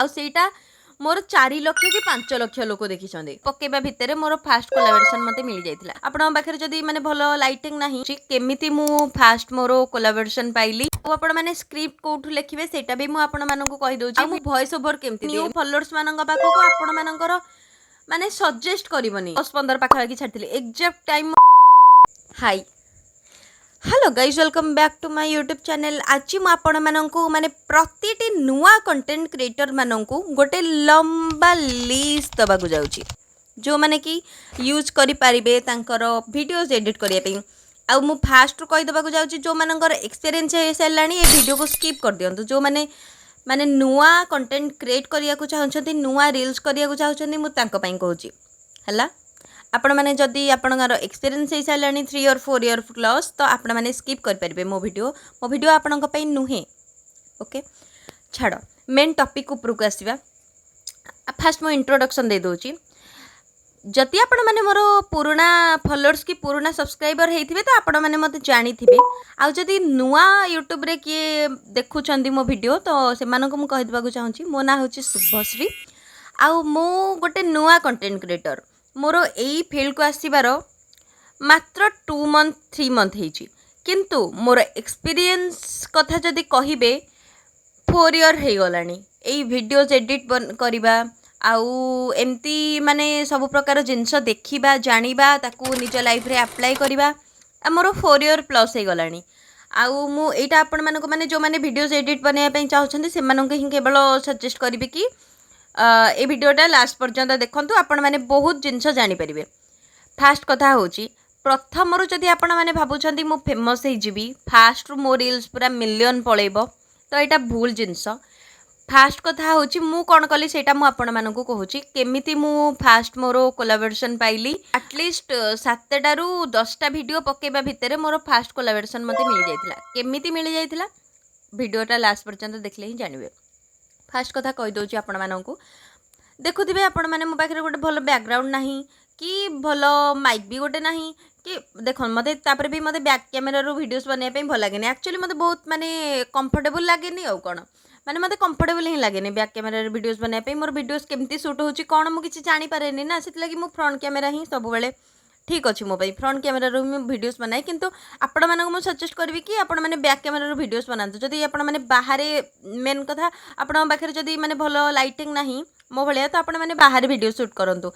ଆଉ ସେଇଟା मोर 4 लाख कि 5 लाख लोक देखी पकेबा भितर मोर फास्ट कोलाबोरेशन मते मिल जाइतिला। आपन पाखरे जदी माने भलो लाइटिंग नाही केमिति मु फास्ट मोर कोलाबोरेशन पाइली ओ आपन माने स्क्रिप्ट कोठु लिखिबे सेटा भी मु आपन माननकु कहि दोछि। मु वॉइस ओवर केमिति न्यू फॉलोअर्स माननका पाखो को आपन माननकर माने सजेस्ट करबनी 10-15 पाखा कि छाडथिले exact time. Hi hello guys welcome back to my YouTube channel. आज मु आपण माननकु माने प्रतिटी नुआ कंटेंट क्रिएटर माननकु गोटे लंबा लिस्ट दबाकु जाउची जो माने कि यूज करि पारिबे तांकर वीडियोस एडिट करिया पे। आ मु फास्ट कहि दबाकु जाउची जो माननकर एक्सपीरियंस हे सैलानी ए वीडियो को स्किप कर दियंतु। जो माने माने नुआ कंटेंट क्रिएट करिया को चाहछंती नुआ रील्स करिया को चाहछंती मु तांको पई कहूची हला। आपण मैंने जदि आपणकर एक्सपीरियंस हो सारा 3 और 4 ईयर प्लस तो आपण मैंने स्किप करेंगे मो वीडियो आपण नुहे। ओके छाड़ मेन टॉपिक उपरकू आसवा। फास्ट मो इंट्रोडक्शन दे दूची। जदि आपण मैंने मोर पुराना फॉलोअर्स की पुराना सब्सक्राइबर होते तो आपण मैंने मत जानी थे। आउ जदि नुआ यूट्यूब रे किए देखुं मो वीडियो तो से मु कहीदेक चाहूँगी मो ना हूँ शुभश्री। आउ मु गोटे नुआ कंटेंट क्रिएटर मोर यही फील्ड को आसबार मात्र 2 मंथ 3 मंथ होइछि किंतु मोर एक्सपीरियंस कथा जदि कहिबे 4 ईयर हो गलानी एई वीडियोस एडिट करबा आउ एमती माने सब प्रकार जिनस देखिबा जानिबा ताकू निज लाइफ रे अप्लाई करबा मोर 4 ईयर प्लस हो गलानी। आउ मु एटा आपण मानको माने जो माने वीडियोस एडिट बनैया पई चाहछन्ती से मानको ही केवल सजेस्ट करबी कि ए वीडियोटा लास्ट पर्यंत देखंतु आपण माने बहुत जिनस जानि परिबे। फास्ट कथा होची प्रथम रु जदि आपण माने भाबुछन्ती मु फेमस हे जिबी फास्ट रु मो रील्स पूरा मिलियन पळेबो तो एटा भूल जिनस। फास्ट कथा होची मु कोन कली सेटा मु आपण मानकु कहूची केमिति मु फास्ट मोर कोलाबोरेशन पाइली। एटलीस्ट 7टा रु 10टा वीडियो पकेबा भितरे मोर फास्ट कोलाबोरेशन मते मिल जाइतिला। केमिति मिल जाइतिला वीडियोटा लास्ट पर्यंत देखले ही जानिबे। फास्ट कथा कहि दोची आपण माननकु देखुथिबे आपण माने मो पाखरे गोटे भलो बैकग्राउंड नाही कि भलो माइक भी गोटे नाही कि देखन मते तापर भी मते बैक कैमरा रो वीडियोस बने पे भल लागेनी। एक्चुअली मते बहुत माने कंफर्टेबल लागेनी आ कोन माने मते कंफर्टेबल ही लागेनी बैक कैमरा रो वीडियोस बने पे। मोर वीडियोस केमती शूट होची कोन मु किछि जानि पारेनी ना सेति लागि मु फ्रंट कैमरा ही सब बेले ठीक अच्छे मो फ्रंट कैमरा रो वीडियोस बनाए किंतु आपण मानक मु सजेस्ट करबी कि आपण माने बैक कैमरा रो वीडियोस बनातु। जदि आपण माने बाहर मेन कथा आपण पाखरे जदि माने भलो लाइटिंग नाही मो भलिया तो आपण माने बाहर वीडियो शूट करंतु।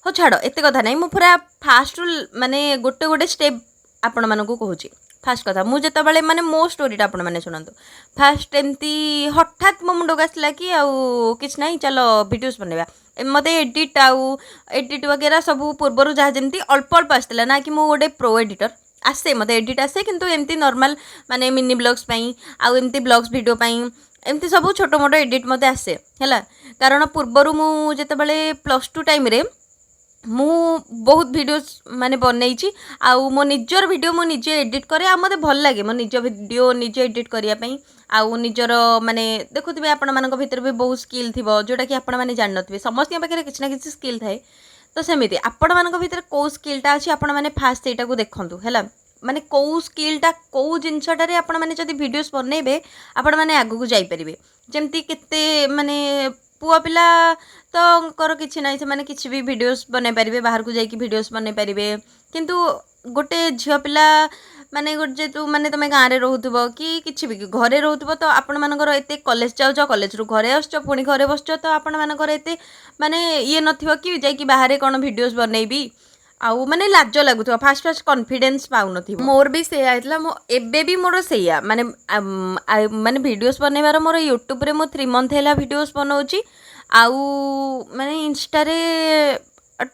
हो छाड़ एते कथा नहीं मु पूरा फास्ट माने गोटे गोटे स्टेप आपण मानक कहूची। फास्ट कथा मु जत बळे माने मो स्टोरीटा आपण माने सुनंतु। फास्ट एमती हठात मो मुंडो आसला कि आउ किछ नाही चलो वीडियोस बनेबा मते एडिट वगैरह सब पूर्वर जहाँ जमी अल्प अल्प आसला ना कि मु गोटे प्रो एडिटर आसे मते एडिट आसे किंतु एमती नॉर्मल माने मिनी ब्लॉग्स पई आउ एमती ब्लॉग्स वीडियो पई एमती सब छोटो मोटो एडिट मते आसे हैला। कारण पूर्वर मु जते बळे +2 टाइम रे मु बहुत वीडियोस माने बनैछि आउ मो निजर वीडियो मो निजे एडिट करे आ मते भल लागे मो निज वीडियो निजे एडिट करिया पई। आउ निजर माने देखुथिबे आपण मानक भितर भी बहुत स्किल थिबो जोटा कि आपण माने जान नथिबे समस्त पाखरे किछ ना किछ स्किल थाए तो सेमिति आपण मानक भितर को स्किलटा अछि आपण माने फास्ट सेटा को देखंतु हैला। माने को स्किलटा को जिनसटा रे आपण माने जदि वीडियोस बनैबे आपण माने आगु को जाई परिबे। जेमति केते माने पुआ पिला तो कर किछि नाही से माने किछि भी वीडियोस बने पारिबे बाहर को जाई कि वीडियोस बने पारिबे किंतु गोटे झियो पिला माने गोटे जेतु माने तमे गाँ रे रहउतबो कि किछि भी घरे रहउतबो तो आपण मानकर एते कॉलेज जाउ कॉलेज रु घरे आछो पुणी घरे बसछो तो आपण मानकर एते माने ये नथिबो कि जाई कि बाहर कोन वीडियोस बनैबी आउ माने लाज लागुथबो फास्ट फास्ट कॉन्फिडेंस पाउ नथिबो। मोर भी से आइतला मो एबे भी मोर सेया माने माने वीडियोस बनैबार मोर यूट्यूब रे मो 3 मंथ हैला वीडियोस बनौची आउ माने इंस्टा रे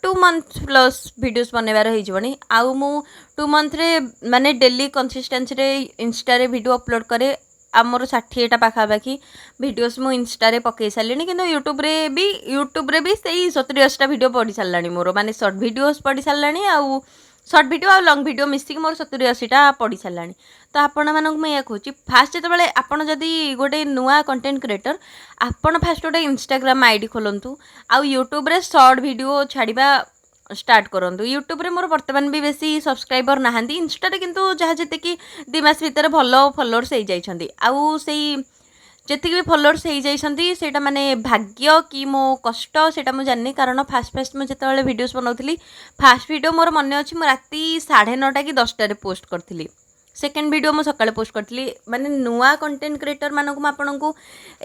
2 मंथ प्लस वीडियोस बनैबार हे जबनी आउ मु 2 मंथ रे माने डेली कंसिस्टेंसी रे इंस्टा रे वीडियो अपलोड करे आमर 60टा पाखापाखि वीडियोस मु इंस्टा रे पकई सारे कि यूट्यूब रे भी सही 70-80टा वीडियो पड़ी सारानी मोर माने शॉर्ट वीडियोस पड़ी सारानी आउ शॉर्ट वीडियो आ लॉन्ग वीडियो मिसिक मोर 70-80टा पड़ी सारानी। तो आपण मानक मैं या कहूँ फास्ट जो आपड़ जदि गोटे नुआ कंटेंट क्रिएटर आपण फास्ट गोटे इंस्टाग्राम आईडी खोलतु आउ यूट्यूब रे शॉर्ट वीडियो छाड़िबा स्टार्ट करंतु। यूट्यूब रे मोर वर्तमान भी बेसी सब्सक्राइबर नहांती इंस्टा रे किंतु जहाँ जते कि 2 मास भीतर भलो फॉलोअर्स हो जाइछंती आउ सेई ଯେତିକି ବି ଫଲୋअर्स ହେଇଯାଇଛନ୍ତି ସେଇଟା ମାନେ ଭାଗ୍ୟ କି ମୋ କଷ୍ଟ ସେଇଟା ମୁଁ ଜାଣିନି, କାରଣ ଫାଷ୍ଟ ମୁଁ ଯେତେବେଳେ ଭିଡ଼ିଓସ୍ ବନାଉଥିଲି, ଫାଷ୍ଟ ଭିଡ଼ିଓ ମୋର ମନେ ଅଛି ମୁଁ ରାତି 9:30 କି 10ଟାରେ ପୋଷ୍ଟ କରିଥିଲି। ସେକେଣ୍ଡ ଭିଡ଼ିଓ ମୁଁ ସକାଳେ ପୋଷ୍ଟ କରିଥିଲି। ମାନେ ନୂଆ କଣ୍ଟେଣ୍ଟ କ୍ରିଏଟର ମାନଙ୍କୁ ମୁଁ ଆପଣଙ୍କୁ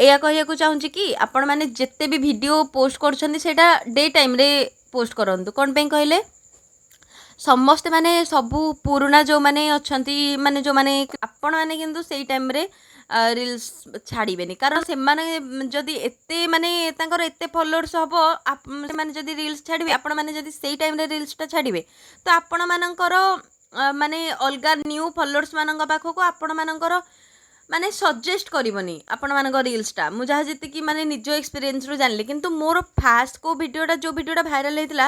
ଏଇଆ କହିବାକୁ ଚାହୁଁଛି କି ଆପଣମାନେ ଯେତେ ବି ଭିଡ଼ିଓ ପୋଷ୍ଟ କରୁଛନ୍ତି ସେଇଟା ଡେ ଟାଇମ୍ରେ ପୋଷ୍ଟ କରନ୍ତୁ। କ'ଣ ପାଇଁ କହିଲେ, ସମସ୍ତେ ମାନେ ସବୁ ପୁରୁଣା ଯେଉଁମାନେ ଅଛନ୍ତି, ମାନେ ଯେଉଁମାନେ ଆପଣମାନେ କିନ୍ତୁ ସେଇ ଟାଇମ୍ରେ ରିଲ୍ସ ଛାଡ଼ିବେନି, କାରଣ ସେମାନେ ଯଦି ଏତେ ମାନେ ତାଙ୍କର ଏତେ ଫଲୋଅର୍ସ ହେବ, ସେମାନେ ଯଦି ରିଲ୍ସ ଛାଡ଼ିବେ, ଆପଣମାନେ ଯଦି ସେଇ ଟାଇମ୍ରେ ରିଲ୍ସଟା ଛାଡ଼ିବେ, ତ ଆପଣମାନଙ୍କର ମାନେ ଅଲଗା ନ୍ୟୁ ଫଲୋଅର୍ସ ମାନଙ୍କ ପାଖକୁ ଆପଣମାନଙ୍କର ମାନେ ସଜେଷ୍ଟ କରିବନି ଆପଣମାନଙ୍କ ରିଲ୍ସଟା। ମୁଁ ଯାହା ଯେତିକି ମାନେ ନିଜ ଏକ୍ସପିରିଏନ୍ସରୁ ଜାଣିଲି, କିନ୍ତୁ ମୋର ଫାଷ୍ଟ ଯେଉଁ ଭିଡ଼ିଓଟା ଭାଇରାଲ୍ ହେଇଥିଲା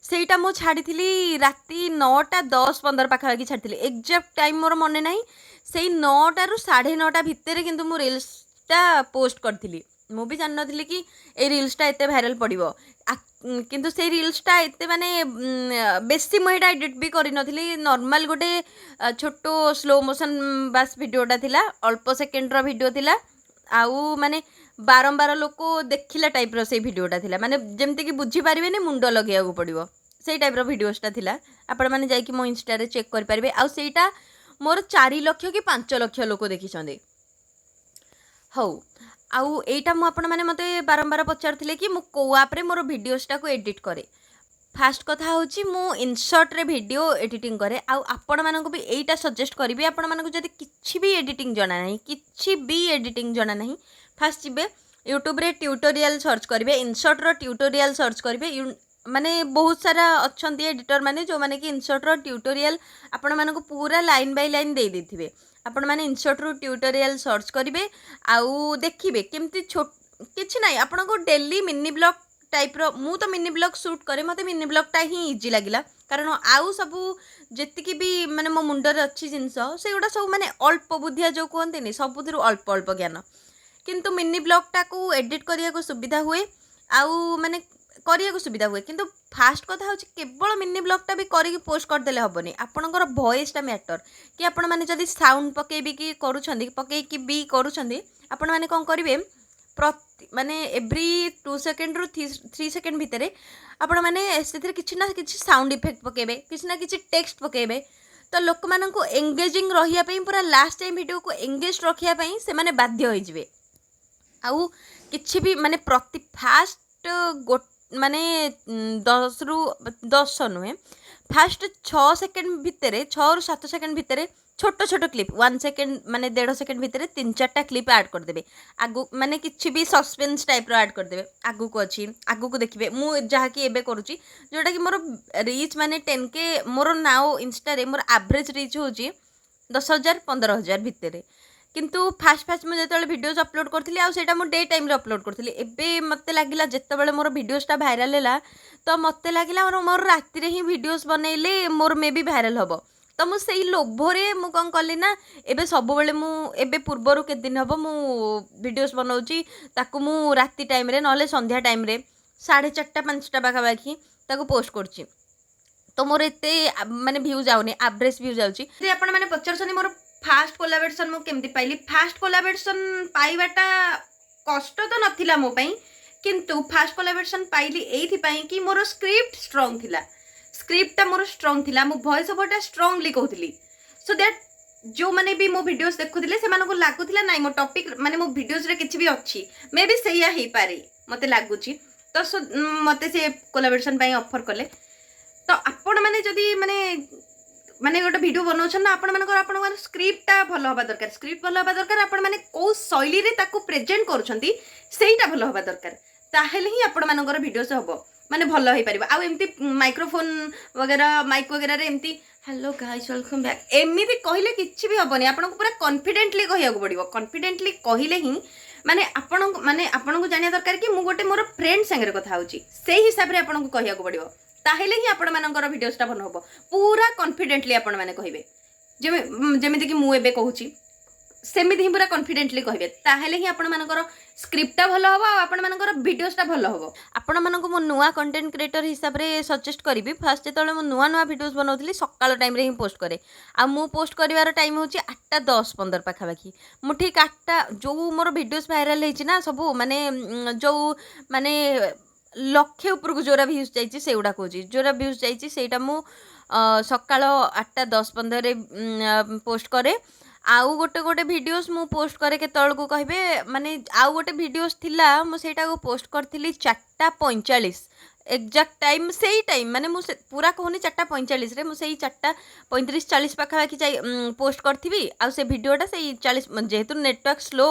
ସେଇଟା ମୁଁ ଛାଡ଼ିଥିଲି ରାତି 9:10-15 ପାଖାପାଖି ଛାଡ଼ିଥିଲି। ଏକ୍ଜାକ୍ଟ ଟାଇମ୍ ମୋର ମନେ ନାହିଁ। ସେଇ 9ଟାରୁ 9:30 ଭିତରେ କିନ୍ତୁ ମୁଁ ରିଲ୍ସଟା ପୋଷ୍ଟ କରିଥିଲି। ମୁଁ ବି ଜାଣିନଥିଲି କି ଏଇ ରିଲ୍ସଟା ଏତେ ଭାଇରାଲ୍ ପଡ଼ିବ। କିନ୍ତୁ ସେଇ ରିଲ୍ସଟା ଏତେ ମାନେ ବେଶୀ ମୁଁ ଏଇଟା ଏଡ଼ିଟ୍ ବି କରିନଥିଲି। ନର୍ମାଲ୍ ଗୋଟେ ଛୋଟ ସ୍ଲୋ ମୋସନ୍ ବାସ୍ ଭିଡ଼ିଓଟା ଥିଲା, ଅଳ୍ପ ସେକେଣ୍ଡର ଭିଡ଼ିଓ ଥିଲା। ଆଉ ମାନେ ବାରମ୍ବାର ଲୋକ ଦେଖିଲା ଟାଇପ୍ର ସେଇ ଭିଡ଼ିଓଟା ଥିଲା, ମାନେ ଯେମିତିକି ବୁଝିପାରିବେନି, ମୁଣ୍ଡ ଲଗେଇବାକୁ ପଡ଼ିବ, ସେଇ ଟାଇପ୍ର ଭିଡ଼ିଓସ୍ଟା ଥିଲା। ଆପଣମାନେ ଯାଇକି ମୋ ଇନଷ୍ଟାରେ ଚେକ୍ କରିପାରିବେ। ଆଉ ସେଇଟା ମୋର 4 ଲକ୍ଷ କି 5 ଲକ୍ଷ ଲୋକ ଦେଖିଛନ୍ତି। ହଉ, ଆଉ ଏଇଟା ମୁଁ ଆପଣମାନେ ମୋତେ ବାରମ୍ବାର ପଚାରୁଥିଲେ କି ମୁଁ କେଉଁ ଆପ୍ରେ ମୋର ଭିଡ଼ିଓସ୍ଟାକୁ ଏଡ଼ିଟ୍ କରେ। ଫାଷ୍ଟ କଥା ହେଉଛି ମୁଁ ଇନସର୍ଟରେ ଭିଡ଼ିଓ ଏଡ଼ିଟିଂ କରେ। ଆଉ ଆପଣମାନଙ୍କୁ ବି ଏଇଟା ସଜେଷ୍ଟ କରିବି, ଆପଣମାନଙ୍କୁ ଯଦି କିଛି ବି ଏଡ଼ିଟିଂ ଜଣା ନାହିଁ, ଫାଷ୍ଟ ଯିବେ ୟୁଟ୍ୟୁବରେ ଟ୍ୟୁଟୋରିଆଲ୍ ସର୍ଚ୍ଚ କରିବେ, ଇନସର୍ଟର ଟ୍ୟୁଟୋରିଆଲ୍ ସର୍ଚ୍ଚ କରିବେ। ମାନେ ବହୁତ ସାରା ଅଛନ୍ତି ଏଡ଼ିଟର ମାନେ ଯେଉଁମାନେ କି ଇନସର୍ଟର ଟ୍ୟୁଟୋରିଆଲ୍ ଆପଣମାନଙ୍କୁ ପୁରା ଲାଇନ୍ ବାଇ ଲାଇନ୍ ଦେଇଥିବେ। ଆପଣମାନେ ଇନସର୍ଟରୁ ଟ୍ୟୁଟୋରିଆଲ୍ ସର୍ଚ୍ଚ କରିବେ, ଆଉ ଦେଖିବେ କେମିତି କିଛି ନାହିଁ, ଆପଣଙ୍କୁ ଡେଲି ମିନି ବ୍ଲଗ୍ ଟାଇପ୍ର। ମୁଁ ତ ମିନି ବ୍ଲଗ୍ ସୁଟ୍ କରେ, ମୋତେ ମିନି ବ୍ଲଗ୍ଟା ହିଁ ଇଜି ଲାଗିଲା, କାରଣ ଆଉ ସବୁ ଯେତିକି ବି ମାନେ ମୋ ମୁଣ୍ଡରେ ଅଛି ଜିନିଷ, ସେଗୁଡ଼ା ସବୁ ମାନେ ଅଳ୍ପ ବୁଦ୍ଧିଆ ଯେଉଁ କୁହନ୍ତିନି, ସବୁଥିରୁ ଅଳ୍ପ ଅଳ୍ପ ଜ୍ଞାନ। କିନ୍ତୁ ମିନି ବ୍ଲଗ୍ଟାକୁ ଏଡ଼ିଟ୍ କରିବାକୁ ସୁବିଧା ହୁଏ, ଆଉ ମାନେ କରିବାକୁ ସୁବିଧା ହୁଏ। କିନ୍ତୁ ଫାଷ୍ଟ କଥା ହେଉଛି କେବଳ ମିନି ବ୍ଲଗ୍ଟା ବି କରିକି ପୋଷ୍ଟ କରିଦେଲେ ହେବନି, ଆପଣଙ୍କର ଭଏସ୍ଟା ମ୍ୟାଟର୍। କି ଆପଣମାନେ ଯଦି ସାଉଣ୍ଡ ପକେଇକି କରୁଛନ୍ତି, ଆପଣମାନେ କ'ଣ କରିବେ, ମାନେ ଏଭ୍ରି 2 ସେକେଣ୍ଡରୁ 3 ସେକେଣ୍ଡ ଭିତରେ ଆପଣମାନେ ସେଥିରେ କିଛି ନା କିଛି ସାଉଣ୍ଡ ଇଫେକ୍ଟ ପକାଇବେ, କିଛି ନା କିଛି ଟେକ୍ସଟ ପକାଇବେ। ତ ଲୋକମାନଙ୍କୁ ଏଙ୍ଗେଜିଂ ରହିବା ପାଇଁ, ପୁରା ଲାଷ୍ଟ ଟାଇମ୍ ଭିଡ଼ିଓକୁ ଏଙ୍ଗେଜ୍ ରଖିବା ପାଇଁ ସେମାନେ ବାଧ୍ୟ ହୋଇଯିବେ। ଆଉ କିଛି ବି ମାନେ ପ୍ରତି ଫାଷ୍ଟ ମାନେ 10 ନୁହେଁ, ଫାଷ୍ଟ 6 ସେକେଣ୍ଡ ଭିତରେ, 6ରୁ 7 ସେକେଣ୍ଡ ଭିତରେ ଛୋଟ ଛୋଟ କ୍ଲିପ୍, 1 ସେକେଣ୍ଡ ମାନେ 1.5 ସେକେଣ୍ଡ ଭିତରେ 3-4ଟା କ୍ଲିପ୍ ଆଡ଼୍ କରିଦେବେ। ମାନେ କିଛି ବି ସସ୍ପେନ୍ସ ଟାଇପ୍ର ଆଡ଼୍ କରିଦେବେ। ଆଗକୁ ଦେଖିବେ ମୁଁ ଯାହାକି ଏବେ କରୁଛି, ଯେଉଁଟାକି ମୋର ରିଚ୍ ମାନେ 10K, ମୋର ନାଓ ଇନଷ୍ଟାରେ ମୋର ଆଭରେଜ୍ ରିଚ୍ ହେଉଛି 10,000-15,000 ଭିତରେ। କିନ୍ତୁ ଫାଷ୍ଟ ମୁଁ ଯେତେବେଳେ ଭିଡ଼ିଓଜ୍ ଅପଲୋଡ଼ କରିଥିଲି, ଆଉ ସେଇଟା ମୁଁ ଡେ ଟାଇମ୍ରେ ଅପଲୋଡ଼ କରିଥିଲି। ଏବେ ମୋତେ ଲାଗିଲା ଯେତେବେଳେ ମୋର ଭିଡ଼ିଓସ୍ଟା ଭାଇରାଲ୍ ହେଲା, ତ ମୋତେ ଲାଗିଲା ମୋର ରାତିରେ ହିଁ ଭିଡ଼ିଓସ୍ ବନେଇଲେ ମୋର ମେ ବି ଭାଇରାଲ୍ ହେବ। ତ ମୁଁ ସେଇ ଲୋଭରେ ମୁଁ କ'ଣ କଲି ନା, ଏବେ ସବୁବେଳେ ଏବେ ପୂର୍ବରୁ କେତେ ଦିନ ହେବ ମୁଁ ଭିଡ଼ିଓସ୍ ବନାଉଛି, ତାକୁ ମୁଁ ରାତି ଟାଇମ୍ରେ ନହେଲେ ସନ୍ଧ୍ୟା ଟାଇମ୍ରେ 4:30-5ଟା ପାଖାପାଖି ତାକୁ ପୋଷ୍ଟ କରୁଛି। ତ ମୋର ଏତେ ମାନେ ଭିଉ ଯାଉନି, ଆଭରେଜ୍ ଭିଉ ଯାଉଛି। ଯଦି ଆପଣମାନେ ପଚାରୁଛନ୍ତି ମୋର ଫାଷ୍ଟ କୋଲାବରେସନ୍ ମୁଁ କେମିତି ପାଇଲି, ଫାଷ୍ଟ କୋଲାବରେସନ୍ ପାଇବାଟା କଷ୍ଟ ତ ନଥିଲା ମୋ ପାଇଁ, କିନ୍ତୁ ଫାଷ୍ଟ କୋଲାବରେସନ୍ ପାଇଲି ଏଇଥିପାଇଁ କି ମୋର ସ୍କ୍ରିପ୍ଟଟା ମୋର ଷ୍ଟ୍ରଙ୍ଗ ଥିଲା, ମୋ ଭଏସ୍ ଓଭରଟା ଷ୍ଟ୍ରଙ୍ଗଲି କହୁଥିଲି। ସୋ ଦ୍ୟାଟ୍ ଯେଉଁମାନେ ବି ମୋ ଭିଡ଼ିଓସ୍ ଦେଖୁଥିଲେ ସେମାନଙ୍କୁ ଲାଗୁଥିଲା ନାଇଁ ମୋ ଟପିକ୍ ମାନେ ମୋ ଭିଡ଼ିଓସ୍ରେ କିଛି ବି ଅଛି, ମେ ବି ସେଇଆ ହେଇପାରେ ମୋତେ ଲାଗୁଛି। ତ ମୋତେ ସେ କୋଲାବରେସନ୍ ପାଇଁ ଅଫର୍ କଲେ। ତ ଆପଣମାନେ ଯଦି ମାନେ ଗୋଟେ ଭିଡ଼ିଓ ବନାଉଛନ୍ତି ନା, ଆପଣଙ୍କର ସ୍କ୍ରିପ୍ଟଟା ଭଲ ହେବା ଦରକାର। ଆପଣମାନେ କେଉଁ ଶୈଳୀରେ ତାକୁ ପ୍ରେଜେଣ୍ଟ କରୁଛନ୍ତି ସେଇଟା ଭଲ ହେବା ଦରକାର, ତାହେଲେ ହିଁ ଆପଣମାନଙ୍କର ଭିଡ଼ିଓସ୍ ହେବ ମାନେ ଭଲ ହେଇପାରିବ। ଆଉ ଏମିତି ମାଇକ୍ରୋଫୋନ୍ ମାଇକ୍ ବଗେରାରେ ଏମିତି ହ୍ୟାଲୋ ଗାଇସ୍ ୱେଲକମ୍ ବ୍ୟାକ୍ ଏମିତି କହିଲେ କିଛି ବି ହେବନି। ଆପଣଙ୍କୁ ପୁରା କନଫିଡେଣ୍ଟଲି କହିବାକୁ ପଡ଼ିବ। କନଫିଡେଣ୍ଟଲି କହିଲେ ହିଁ ଆପଣଙ୍କୁ ଜାଣିବା ଦରକାର କି ମୁଁ ଗୋଟେ ମୋର ଫ୍ରେଣ୍ଡ ସାଙ୍ଗରେ କଥା ହେଉଛି, ସେଇ ହିସାବରେ ଆପଣଙ୍କୁ କହିବାକୁ ପଡ଼ିବ। ତାହେଲେ ହିଁ ଆପଣମାନଙ୍କର ଭିଡ଼ିଓସ୍ଟା ଭଲ ହେବ। ପୁରା କନଫିଡେଣ୍ଟଲି ଆପଣମାନେ କହିବେ, ଯେମିତିକି ମୁଁ ଏବେ କହୁଛି सेमिति ही पूरा कॉन्फिडेंटली कहबे ताहेले ही आपण मानकर स्क्रिप्टटा भलो हबो आपण मानकर वीडियोसटा भलो हबो आपण मानको मो नुवा कंटेंट क्रिएटर हिसाब रे सजेस्ट करिवि फर्स्ट जेतले मो नुवा नुवा वीडियोस बनाउथली सकाळ टाइम रे ही पोस्ट करे आ मु पोस्ट करिवार टाइम होची 8:10-15 पाखा बाकी मु ठीक 8टा जो मोर वीडियोस वायरल हेची ना सब माने जो माने लक्षे ऊपर को जोरा व्यूज जाइए से गुड़ा कौच जोरा व्यूज जाइए सेटा मु सकाळ 8:10-15 रे पोस्ट करे आउ गोटे गोटे वीडियोस मु पोस्ट करे के तळ को कहबे माने आउ गोटे वीडियोस थिला मु सेटा को पोस्ट करथिली 4:45 एग्जैक्ट टाइम सेही टाइम माने मु पूरा कहूनी 4:45 रे मु सेही 4:35-40 पाखा बाकी पोस्ट करथिबी आ से वीडियोटा सेही 40 जेहेतु नेटवर्क स्लो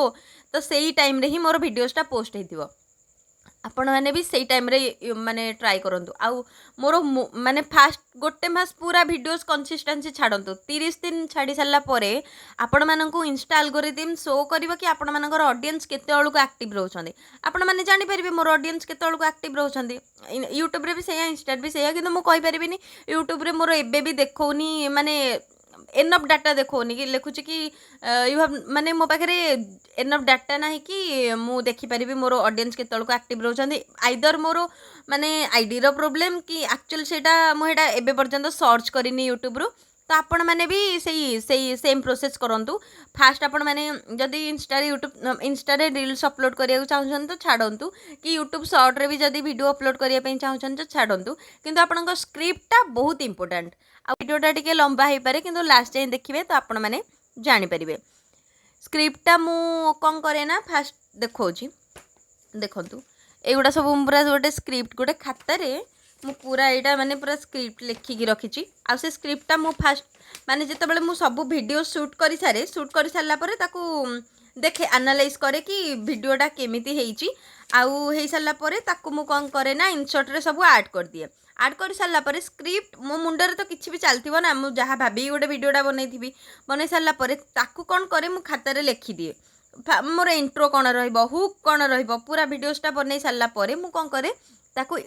तो सेही टाइम रे ही मोर वीडियोसटा पोस्ट हेतिबो आपण मैंने भी सही टाइम रे माने ट्राई करंतु आउ मोर माने फास्ट गोटे मास पूरा वीडियोस कंसिस्टेंसी छाड़ंतु 30 दिन छाड़ी सारा परे आपण माननकु इंस्टा एल्गोरिथम शो करिवो कि आपण मानकर ऑडियंस केते बेलू को एक्टिव रहउछंदी आपण माने जानि परिबे मोर ऑडियंस केते बेलू को एक्टिव रहउछंदी यूट्यूब रे भी सेया इंस्टा भी सेया किंतु मु कहि परिबिनी यूट्यूब रे मोर एबे भी देखौनी माने एनफ डाटा देखोनी कि लिखुची कि यू हैव माने मो पाखे एनफ डाटा ना कि मु देखिपारि मोर ऑडियंस केत को एक्टिव रोचंदी आइदर मोर माने आईडी रो प्रॉब्लम कि एक्चुअल सेटा मुझे एबे पर्यंत सर्च करिनी यूट्यूब रो तो आपण मैंने भी सही सेम प्रोसेस करंतु फास्ट आपण मैंने जदि Insta YouTube Insta reels upload करिया चाहछन तो छाड़ंतु कि यूट्यूब शॉर्ट रे भी जदि वीडियो अपलोड करिया पई चाहछन तो छाड़ंतु किंतु आपनका स्क्रिप्टटा बहुत इंपोर्टेंट आ वीडियोटा टिके लंबा हो पारे किंतु लास्ट जाए देखिए तो आपण मैंने जानि परिबे स्क्रिप्टटा मु कौन करे ना फास्ट देखौची देखंतु एगुड़ा सब पूरा गोटे स्क्रिप्ट गोटे खातारे मु पूरा यहाँ माने पूरा स्क्रिप्ट लिखिकी रखी आ से स्क्रिप्टटा मु फास्ट माने जितेबाला मु सब वीडियो शूट कर सारा पर ताकू देखे एनालाइज करे कि वीडियोटा केमिति हेइची आउ हेइ सारा पर ताकू मु कौन करे ना इनसर्ट रे सब ऐड कर दिए ऐड कर सारा पर स्क्रिप्ट मो मुंडर तो किसी भी चलती ना मुझे जहाँ भाभी गोटे वीडियोटा बनई सारा पर ताकू कौन करे मु खातारे लिखि दिए मोर इंट्रो कौन हुक कौन पूरा वीडियोसटा बनई सारा पर मु कौन करे ताकू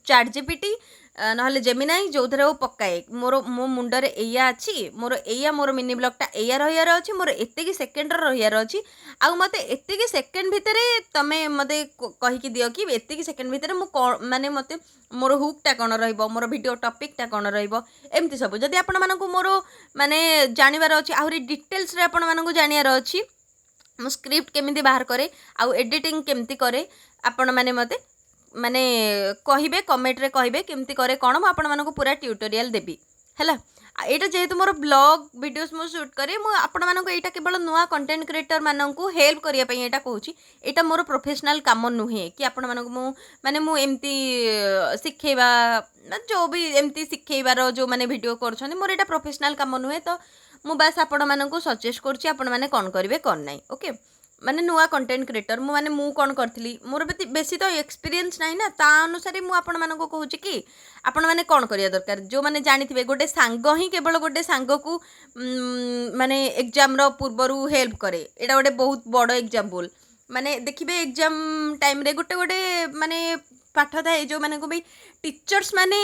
चैट जीपीटी नहले जेमिनाई जो थे वो पकाए मोर मो मुंडर एया अच्छी मोर मिनी ब्लॉगटा एया रहियार अच्छी मोर एतिकी सेकेंड रहियार अच्छी आउ मते एतिकी सेकेंड भितर तमे मते कहिकी दियो कि एतिकी सेकेंड भितर मु माने मते मोर हुकटा कौन रहिबो मोर वीडियो टॉपिकटा कौन रहिबो एमती सब जदि आपण मानकु मोर माने जानिबार अच्छी आहुरी डिटेल्स रे आपण मानकु जानियार अच्छी मु स्क्रिप्ट केमिति बाहर करे आउ एडिटिंग केमिति करे आपण माने मते माने कहिबे कमेंट रे कहिबे केमती करे कोन म आपण मानको पूरा ट्यूटोरियल देबी हैला एटा जेहेतु मोर ब्लॉग वीडियोस मु शूट करे मु आपण मानको एटा केवल नुवा कंटेंट क्रिएटर माननको हेल्प करिया पई एटा कहूची एटा मोर प्रोफेशनल काम नुहे कि आपण मानको मु माने मु एमती सिखेबा जो भी एमती सिखेबार जो माने वीडियो करछन मोर एटा प्रोफेशनल काम नुहे तो मु बस आपण मानको सजेस्ट करछि आपण माने कोन करिवे कोन नाही ओके माने नुआ कंटेंट क्रिएटर मु माने मु कौन करथिली मोर बेसी तो एक्सपीरियंस नाही ना ता अनुसार मु आपण मानको कहूची कि आपण माने कौन करिया दरकार जो माने जानिथिबे गोटे सांग ही केवल गोटे सांग को माने एग्जाम रो पूर्वरु हेल्प करे एटा गोटे बहुत बड़ एग्जांपल माने देखिबे एग्जाम टाइम रे गोटे गोटे माने पाठ थाए जो माने को भी टीचर्स माने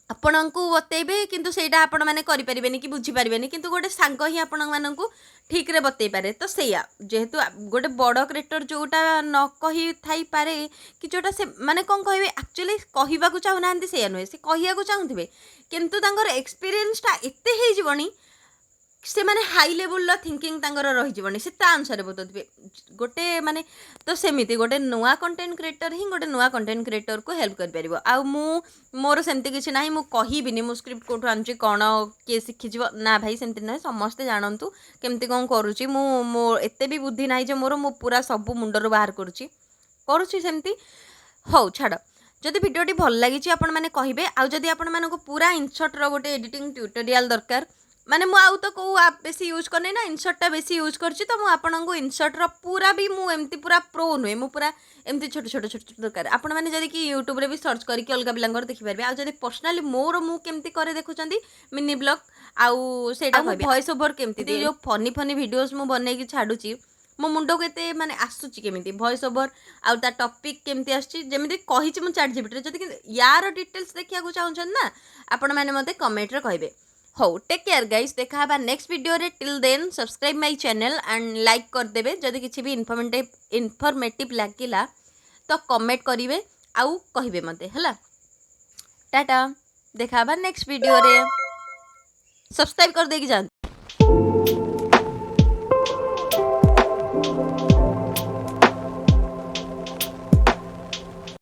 आपण को बतेबे किंतु सेटा आपण माने करि परिबेनी कि बुझी परिबेनी किंतु गोटे सांग ही आपण माननकु ठीक रे बतई पारे तो सैया जेहेतु गोटे बड़ क्रिएटर जोटा न कही थाई पारे कि जोटा से माने कौन कहे एक्चुअली कहवा चाहूना से नुहे से कहवा चाहूबे किंतु तांकर एक्सपीरियंसटा एते हे जीवनी से माने हाई लेवल थिंकिंग तांकर रही जीवनी से ता अनुसार बतौथिबे गोटे माने तो सेमिति गोटे नुआ कंटेंट क्रिएटर ही गोटे नुआ कंटेंट क्रिएटर को हेल्प कर परिबो आ मु मोर सेमती किछि नाही मु कहिबिनी मु स्क्रिप्ट कोठु आनछि कोन के सिखि जीव ना भाई सेमती नै समस्त जानंतु केमती कोन करूछि मु मो एते भी बुद्धि नाही जे मोर मु पूरा सब मुंडरो बाहर करूछि सेमती हौ छाड़ जदि वीडियोटी भल लागिछि आपण माने कहिबे आ जदि आपण मानको पूरा इनसर्ट रो गोटे एडिटिंग ट्यूटोरियल दरकार माने मु आउ तो को आप बेसी यूज करने ना इनसर्टा बेसी यूज करछि तो मु आपनको इनसर्ट रो पूरा भी मु एमती पूरा प्रो नुहे मु पूरा एमती छोट छोट छोट छोट दरकार आपण माने जदि कि यूट्यूब रे भी सर्च करी के अलगा बिलांगर देखि परबे आ जदि पर्सनली मोर मु केमती करे देखुचंदी मिनी ब्लॉग आउ सेटा वॉइस ओवर केमती जो फनी फनी वीडियोस मु बनै कि छाडुची मो मुंडो केते माने आसुची केमिति वॉइस ओवर आउ ता टॉपिक केमती आछी जेमिति कहिछि मु चैट जीपीटी रे जदि यार डिटेल्स देखिया को चाहउछन ना आपण माने मते कमेंट रे कहबे ହଉ ଟେକ୍ କେୟାର ଗାଇସ୍, ଦେଖା ହେବା ନେକ୍ସଟ ଭିଡ଼ିଓରେ। Till then subscribe my channel and like କରିଦେବେ। ଯଦି କିଛି ବି ଇନଫର୍ମେଟିଭ୍ ଲାଗିଲା ତ କମେଣ୍ଟ କରିବେ ଆଉ କହିବେ ମୋତେ ହେଲା। ଟାଟା, ଦେଖା ହେବା ନେକ୍ସଟ ଭିଡ଼ିଓରେ। ସବସ୍କ୍ରାଇବ୍ କରିଦେଇକି ଯାଆନ୍ତୁ।